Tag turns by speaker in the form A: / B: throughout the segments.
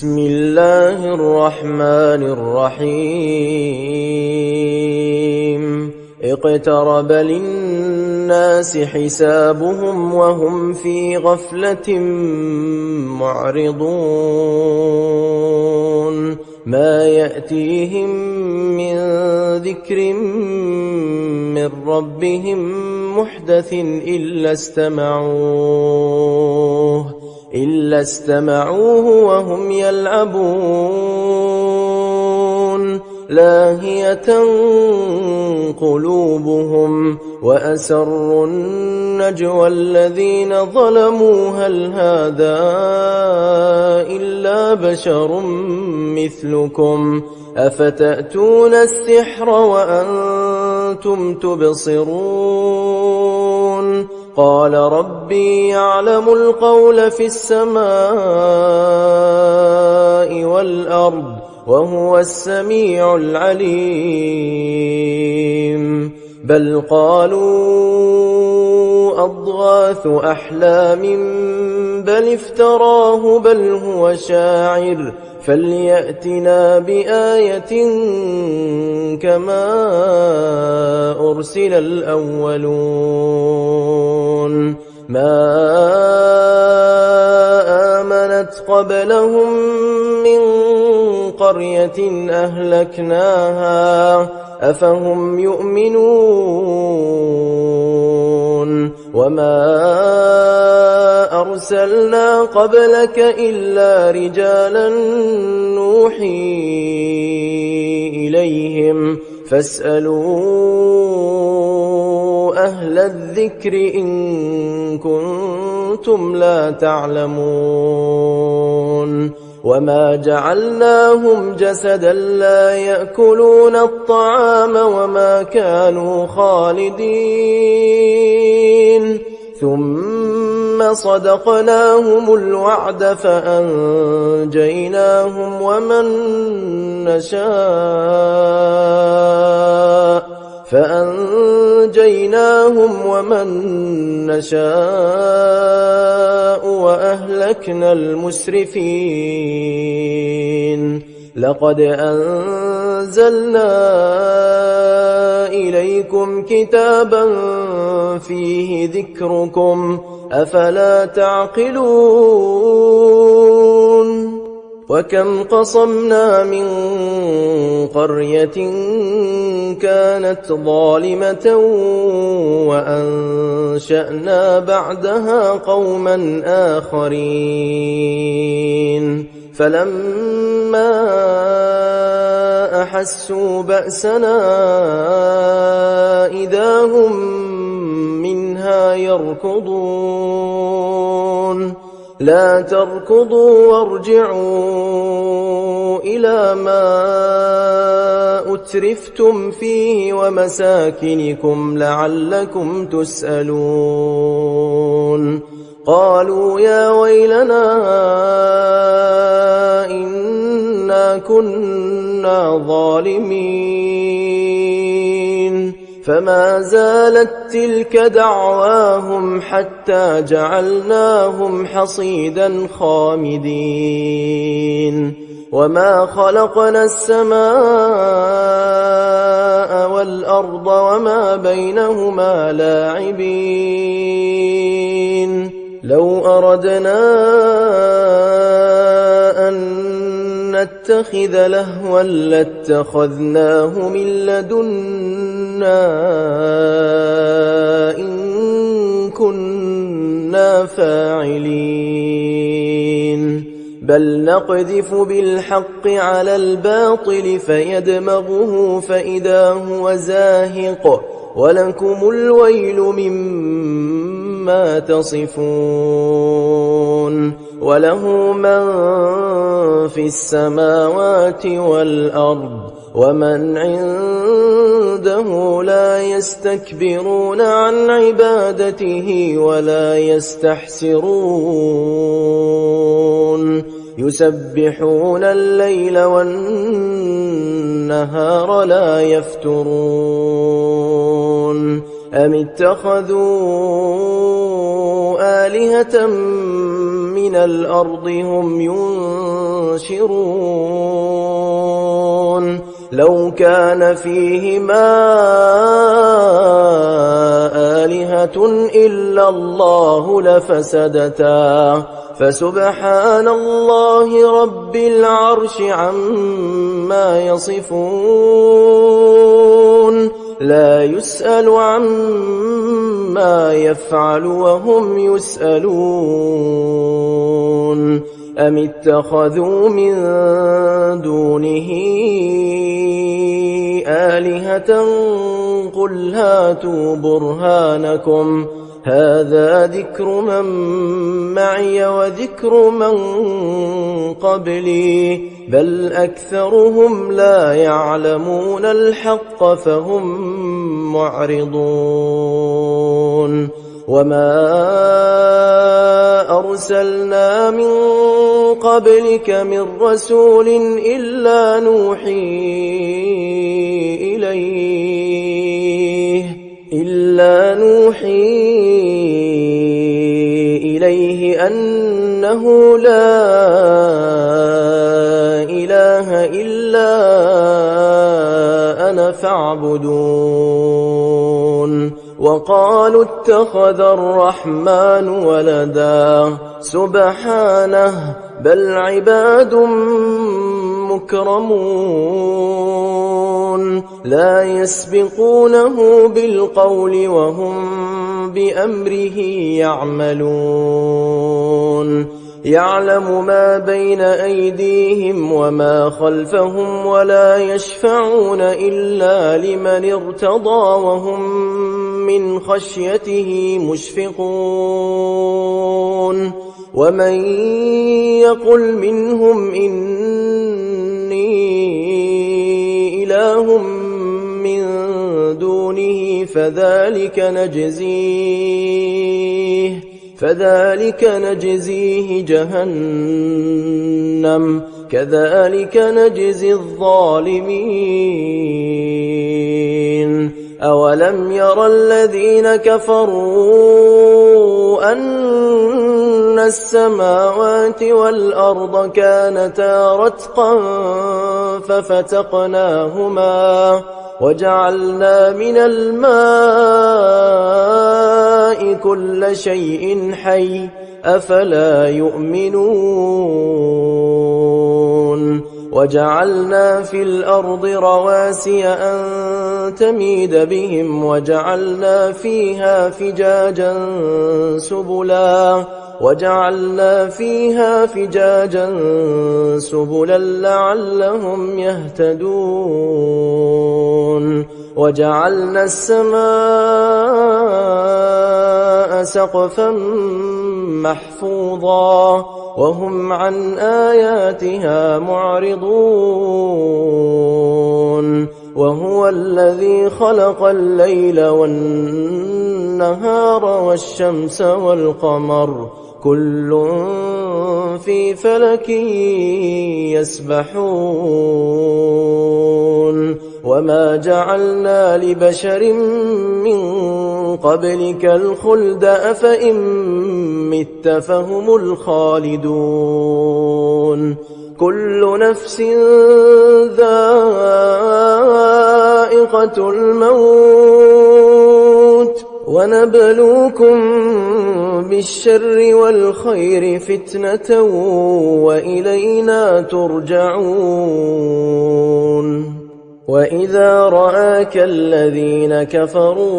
A: بسم الله الرحمن الرحيم اقترب للناس حسابهم وهم في غفلة معرضون ما يأتيهم من ذكر من ربهم محدث إلا استمعوه وهم يلعبون لاهية قلوبهم وأسروا النجوى الذين ظلموا هل هذا إلا بشر مثلكم أفتأتون السحر وأنتم تبصرون قال ربي يعلم القول في السماء والأرض وهو السميع العليم بل قالوا أضغاث أحلام بل افتراه بل هو شاعر فليأتنا بآية كما أرسل الأولون ما آمنت قبلهم من قرية أهلكناها أفهم يؤمنون وما أرسلنا قبلك إلا رجالا نوحي إليهم فاسألوا أهل الذكر إن كنتم لا تعلمون وما جعلناهم جسدا لا يأكلون الطعام وما كانوا خالدين ثم صدقناهم الوعد فأنجيناهم ومن نشاء وأهلكنا المسرفين لقد أنزلنا إليكم كتابا فيه ذكركم أفلا تعقلون وكم قصمنا من قرية كانت ظالمة وأنشأنا بعدها قوما آخرين فلما أحسوا بأسنا إذا هم منها يركضون لا تركضوا وارجعوا إلى ما أترفتم فيه ومساكنكم لعلكم تسألون قالوا يا ويلنا إنا كنا ظالمين فما زالت تلك دعواهم حتى جعلناهم حصيدا خامدين وما خلقنا السماء والأرض وما بينهما لاعبين لو أردنا أن نتخذ لهوا لاتخذناه من لدنا إن كنا فاعلين بل نقذف بالحق على الباطل فيدمغه فإذا هو زاهق ولكم الويل مما تصفون وله من في السماوات والأرض ومن عنده لا يستكبرون عن عبادته ولا يستحسرون يسبحون الليل والنهار لا يفترون أم اتخذوا آلهة من الأرض هم ينشرون لو كان فيهما آلهة إلا الله لفسدتا فسبحان الله رب العرش عما يصفون لا يسأل عما يفعل وهم يسألون أم اتخذوا من دونه آلهة قل هاتوا برهانكم هذا ذكر من معي وذكر من قبلي بل أكثرهم لا يعلمون الحق فهم معرضون وما أرسلنا من قبلك من رسول إلا نوحي إليه أنه لا إله إلا أنا فاعبدون وقالوا اتخذ الرحمن ولدا سبحانه بل عباد مكرمون لا يسبقونه بالقول وهم بأمره يعملون يعلم ما بين أيديهم وما خلفهم ولا يشفعون إلا لمن ارتضى وهم من خشيته مشفقون ومن يقل منهم إني إله من دونه فذلك نجزيه جهنم كذلك نجزي الظالمين أولم ير الذين كفروا أن السماوات والأرض كانتا رتقا ففتقناهما وجعلنا من الماء كل شيء حي أفلا يؤمنون وجعلنا في الأرض رواسي أن تميد بهم وجعلنا فيها فجاجا سبلا لعلهم يهتدون وجعلنا السماء سقفا محفوظا وهم عن آياتها معرضون وهو الذي خلق الليل والنهار والشمس والقمر كل في فلك يسبحون وما جعلنا لبشر من قبلك الخلد أفإن مت فهم الخالدون كل نفس ذائقة الموت ونبلوكم بالشر والخير فتنة وإلينا ترجعون وإذا رآك الذين كفروا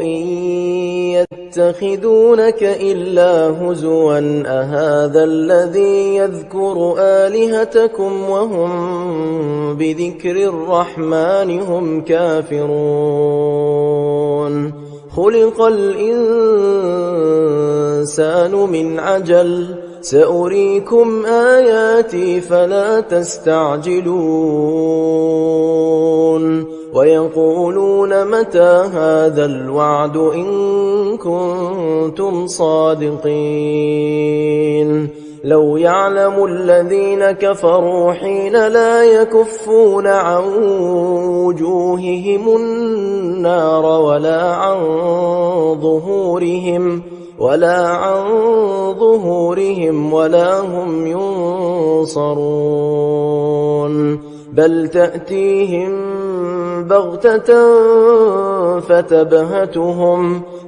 A: إن يتخذونك إلا هزوا أهذا الذي يذكر آلهتكم وهم بذكر الرحمن هم كافرون خلق الإنسان من عجل سأريكم آياتي فلا تستعجلون ويقولون متى هذا الوعد إن كنتم صادقين لو يعلم الذين كفروا حين لا يكفون عن وجوههم النار ولا عن ولا عن ظهورهم ولا هم ينصرون بل تأتيهم بغتة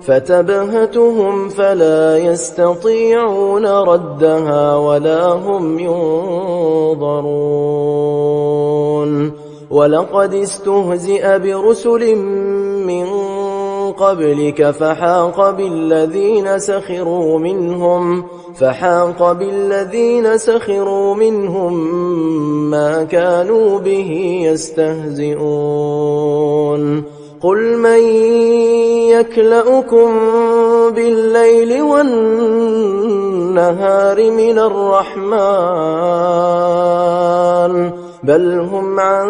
A: فتبهتهم فلا يستطيعون ردها ولا هم ينظرون ولقد استهزئ برسل من قبلك فحاق بالذين سخروا منهم ما كانوا به يستهزئون قل من يكلؤكم بالليل والنهار من الرحمن بل هم عن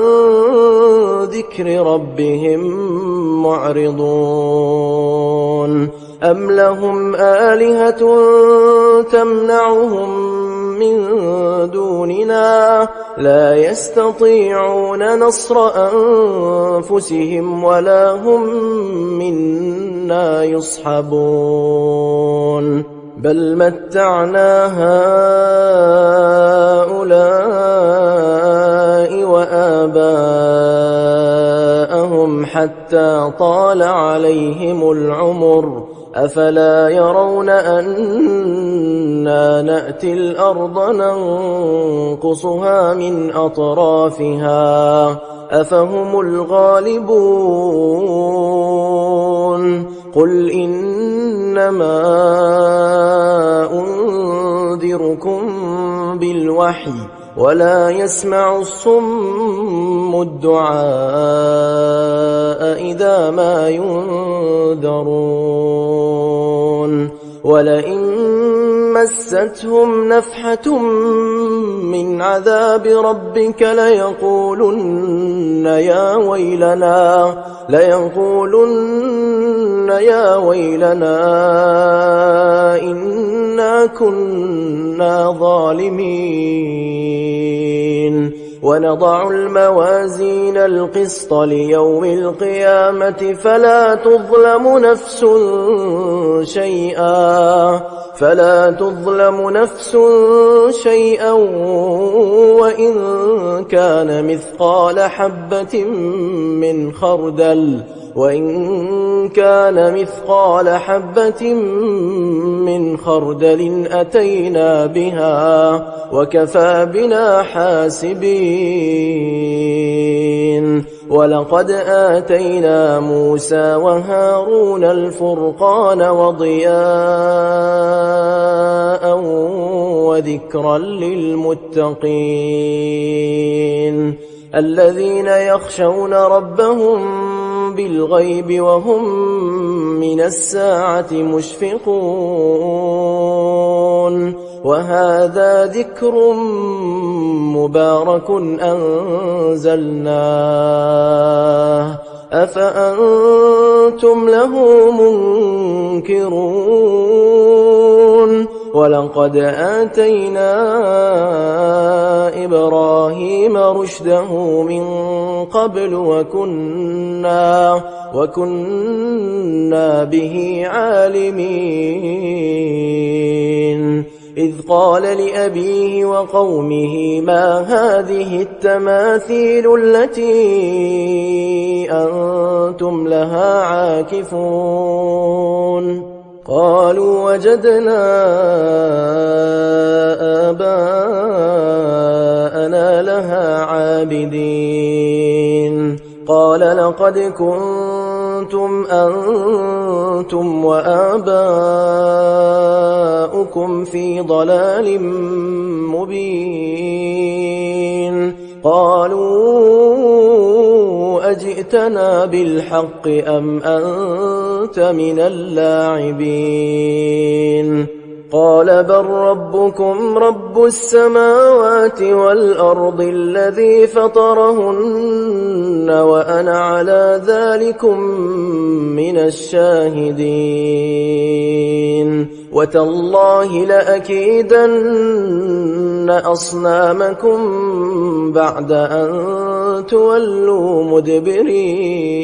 A: ذكر ربهم معرضون أم لهم آلهة تمنعهم من دوننا لا يستطيعون نصر أنفسهم ولا هم منا يصحبون بل متعنا هؤلاء وآباءهم حتى طال عليهم العمر أفلا يرون أنا نأتي الأرض ننقصها من أطرافها أفهم الغالبون قل إنما أنذركم بالوحي ولا يسمع الصم الدعاء إذا ما ينذرون ولئن مستهم نفحة من عذاب ربك ليقولن يا ويلنا إنا كنا ظالمين ونضع الموازين القسط ليوم القيامة فلا تظلم نفس شيئا وإن كان مثقال حبة من خردل أتينا بها وكفى بنا حاسبين ولقد آتينا موسى وهارون الفرقان وضياء وذكرا للمتقين الذين يخشون ربهم بالغيب وهم من الساعة مشفقون وهذا ذكر مبارك أنزلناه أفأنتم له منكرون ولقد آتينا إبراهيم رشده من قبل وكنا به عالمين إذ قال لأبيه وقومه ما هذه التماثيل التي أنتم لها عاكفون قالوا وجدنا آباءنا لها عابدين قال لقد كنتم أنتم وآباؤكم في ضلال مبين قالوا أجئتنا بالحق أم أنت من اللاعبين قال بل ربكم رب السماوات والأرض الذي فطرهن وأنا على ذلكم من الشاهدين وتالله لأكيدن أصنامكم بعد أن تولوا مدبرين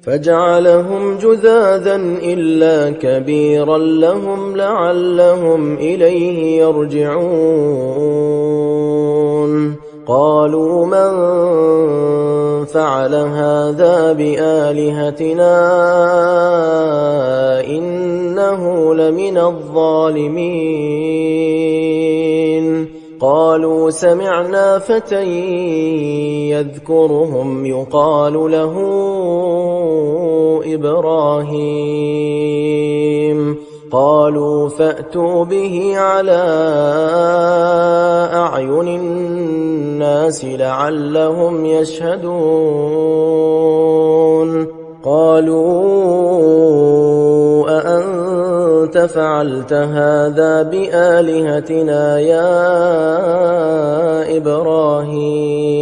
A: فجعلهم جذاذا إلا كبيرا لهم لعلهم إليه يرجعون قالوا من فعل هذا بآلهتنا إنه لمن الظالمين قالوا سمعنا فتى يذكرهم يقال له إبراهيم قالوا فأتوا به على أعين الناس لعلهم يشهدون قالوا أأنت فعلت هذا بآلهتنا يا إبراهيم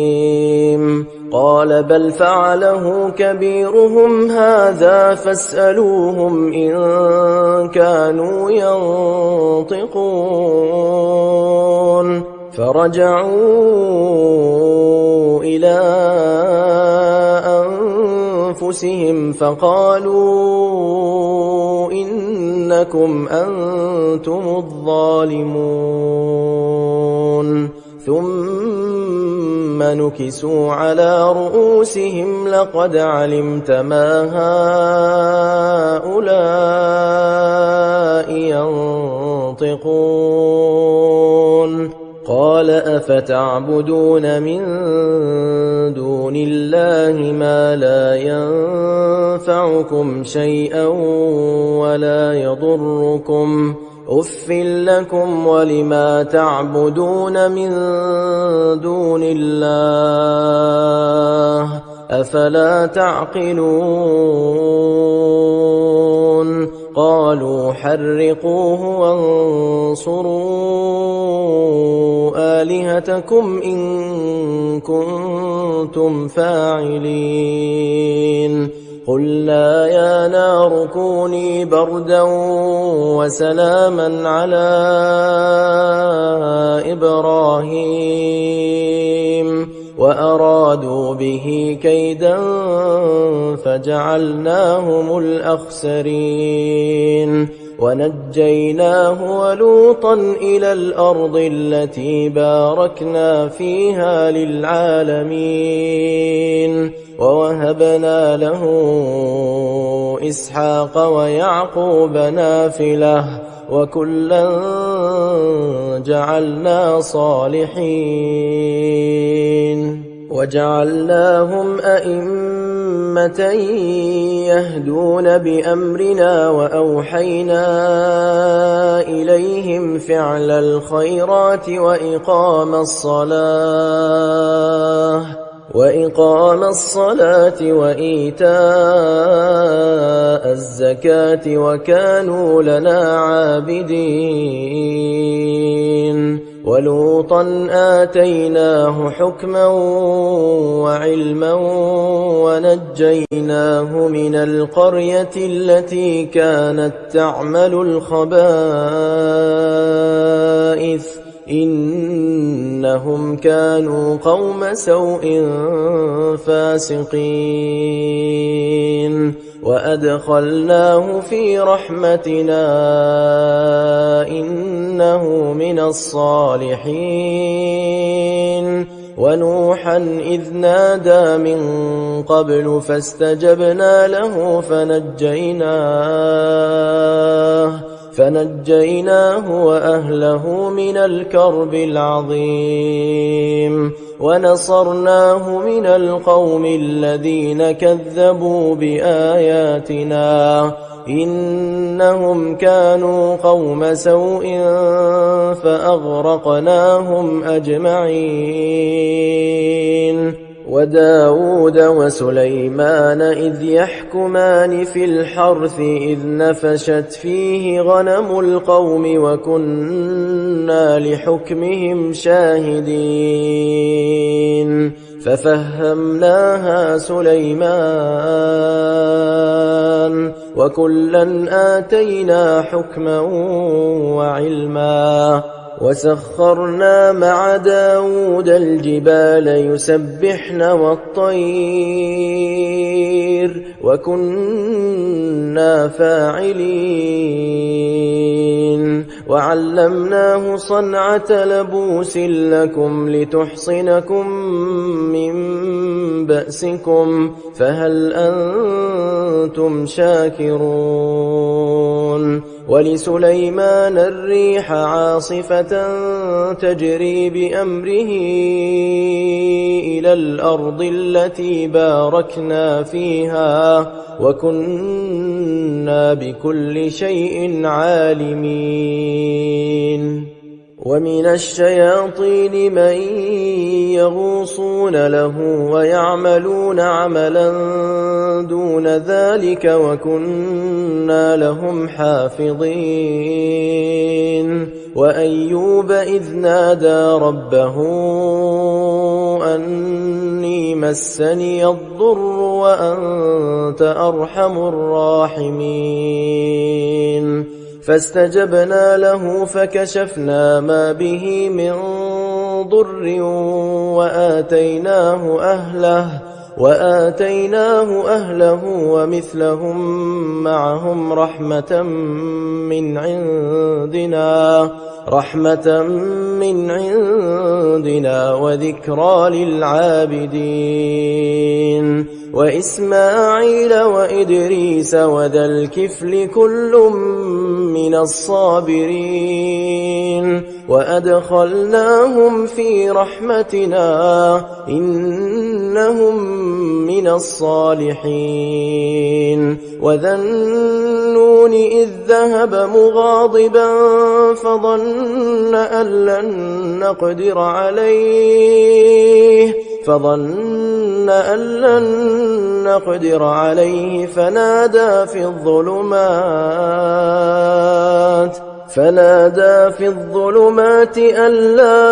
A: قال بل فعله كبيرهم هذا فاسألوهم إن كانوا ينطقون فرجعوا إلى أنفسهم فقالوا إنكم أنتم الظالمون ثم نكسوا على رؤوسهم لقد علمت ما هؤلاء ينطقون قال أفتعبدون من دون الله ما لا ينفعكم شيئا ولا يضركم أف لكم ولما تعبدون من دون الله أفلا تعقلون قالوا حرقوه وانصروا آلهتكم إن كنتم فاعلين قلنا يا نار كوني بردا وسلاما على إبراهيم وأرادوا به كيدا فجعلناهم الأخسرين ونجيناه ولوطا إلى الأرض التي باركنا فيها للعالمين ووهبنا له إسحاق ويعقوب نافلة وكلا جعلنا صالحين وجعلناهم أئمة يهدون بأمرنا وأوحينا إليهم فعل الخيرات وإقام الصلاة وإيتاء الزكاة وكانوا لنا عابدين ولوطا آتيناه حكما وعلما ونجيناه من القرية التي كانت تعمل الخبائث إنهم كانوا قوم سوء فاسقين وأدخلناه في رحمتنا إنه من الصالحين ونوحا إذ نادى من قبل فاستجبنا له فنجيناه وأهله من الكرب العظيم ونصرناه من القوم الذين كذبوا بآياتنا إنهم كانوا قوم سوء فأغرقناهم أجمعين وداود وسليمان إذ يحكمان في الحرث إذ نفشت فيه غنم القوم وكنا لحكمهم شاهدين ففهمناها سليمان وكلا آتينا حكما وعلما وسخرنا مع داود الجبال يسبحن والطير وكنا فاعلين وعلمناه صنعة لبوس لكم لتحصنكم من بأسكم فهل أنتم شاكرون ولسليمان الريح عاصفة تجري بأمره إلى الأرض التي باركنا فيها وكنا بكل شيء عالمين ومن الشياطين من يغوصون له ويعملون عملا دون ذلك وكنا لهم حافظين وأيوب إذ نادى ربه أني مسني الضر وأنت أرحم الراحمين فاستجبنا له فكشفنا ما به من ضر وآتيناه أهله ومثلهم معهم رحمة من عندنا وذكرى للعابدين وإسماعيل وإدريس وذا الكفل كل من الصابرين وأدخلناهم في رحمتنا إنهم من الصالحين وذا النون إذ ذهب مغاضبا فظن أن لن نقدر عليه فنادى في الظلمات أن لا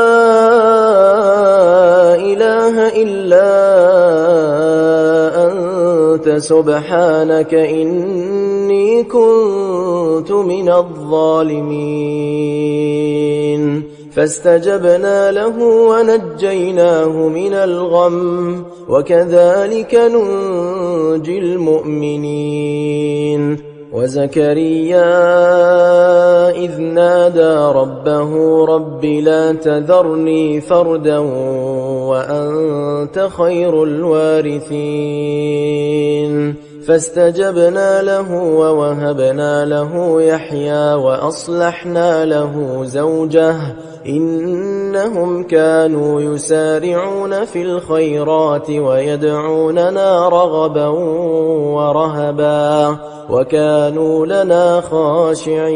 A: إله إلا أنت سبحانك إني كنت من الظالمين فاستجبنا له ونجيناه من الغم وكذلك ننجي المؤمنين وزكريا إذ نادى ربه رب لا تذرني فردا وأنت خير الوارثين فاستجبنا له ووهبنا له يحيى وأصلحنا له زوجه إنهم كانوا يسارعون في الخيرات ويدعوننا رغبا ورهبا وكانوا لنا خاشعين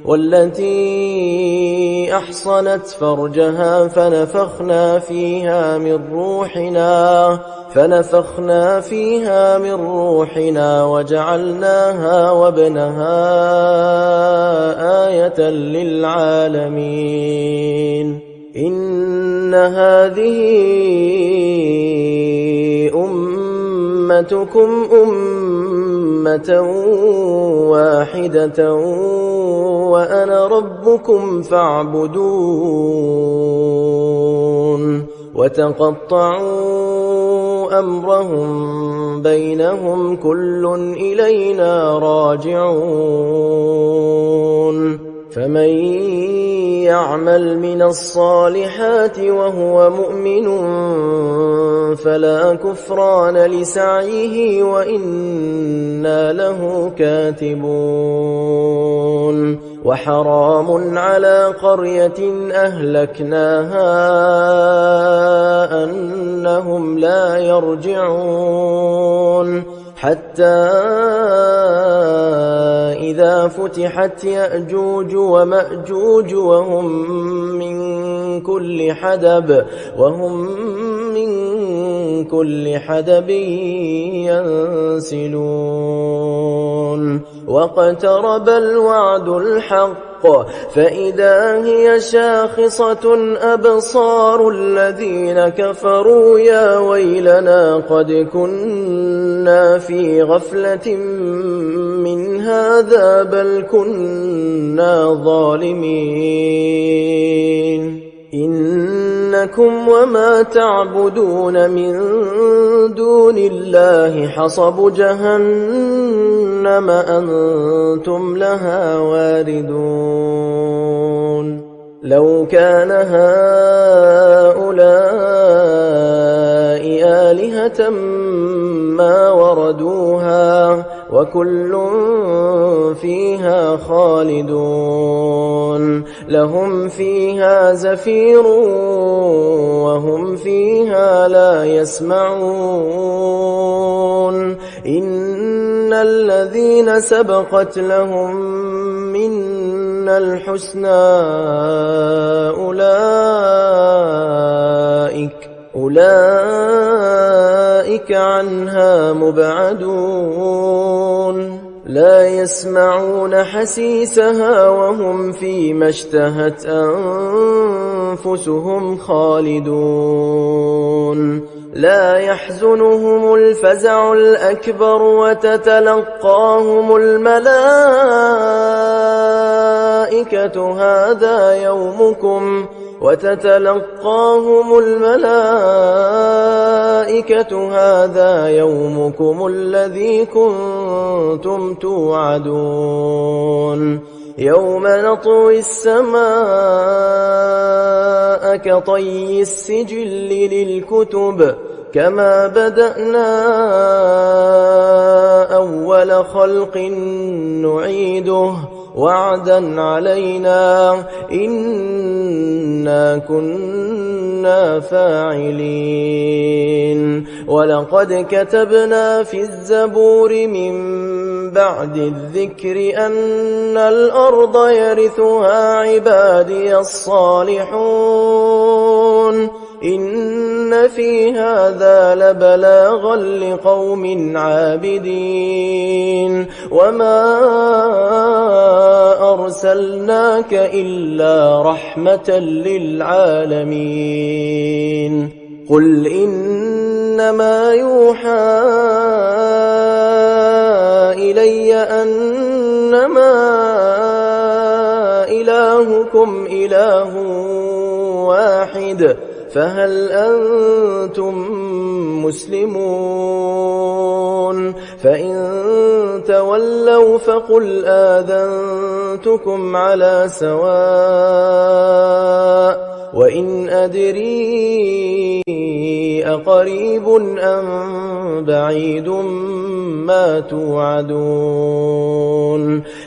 A: والتي أحصنت فرجها فنفخنا فيها من روحنا وجعلناها وابنها آية للعالمين إن هذه أمتكم أمة واحدة وأنا ربكم فاعبدون وتقطعوا أمرهم بينهم كل إلينا راجعون فمن يعمل من الصالحات وهو مؤمن فلا كفران لسعيه وإنا له كاتبون وحرام على قرية أهلكناها أنهم لا يرجعون حتى إذا فتحت يأجوج ومأجوج وهم من كل حدب ينسلون واقترب الوعد الحق فإذا هي شاخصة أبصار الذين كفروا يا ويلنا قد كنا في غفلة من هذا بل كنا ظالمين إنكم وما تعبدون من دون الله حصب جهنم أنتم لها واردون لو كان هؤلاء آلهة ما وردوها وكل فيها خالدون لهم فيها زفير وهم فيها لا يسمعون إن الذين سبقت لهم منا الحسنى أولئك عنها مبعدون لا يسمعون حسيسها وهم فيما اشتهت أنفسهم خالدون لا يحزنهم الفزع الأكبر وتتلقاهم الملائكة هذا يومكم الذي كنتم توعدون يوم نطوي السماء كطي السجل للكتب كما بدأنا أول خلق نعيده وعدا علينا إنا كنا فاعلين ولقد كتبنا في الزبور من بعد الذكر أن الأرض يرثها عبادي الصالحون إن في هذا لبلاغا لقوم عابدين وما أرسلناك إلا رحمة للعالمين قل إنما يوحى إلي أنما إلهكم إله واحد فهل أنتم مسلمون فإن تولوا فقل آذنتكم على سواء وإن أدري أقريب أم بعيد ما توعدون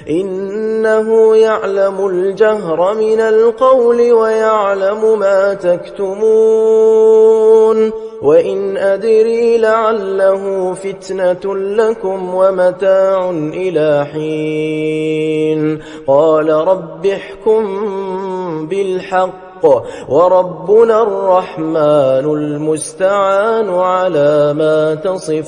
A: إنه يعلم الجهر من القول ويعلم ما تكتمون وإن أدري لعله فتنة لكم ومتاع إلى حين قال رب احكم بالحق وربنا الرحمن المستعان على ما تصفون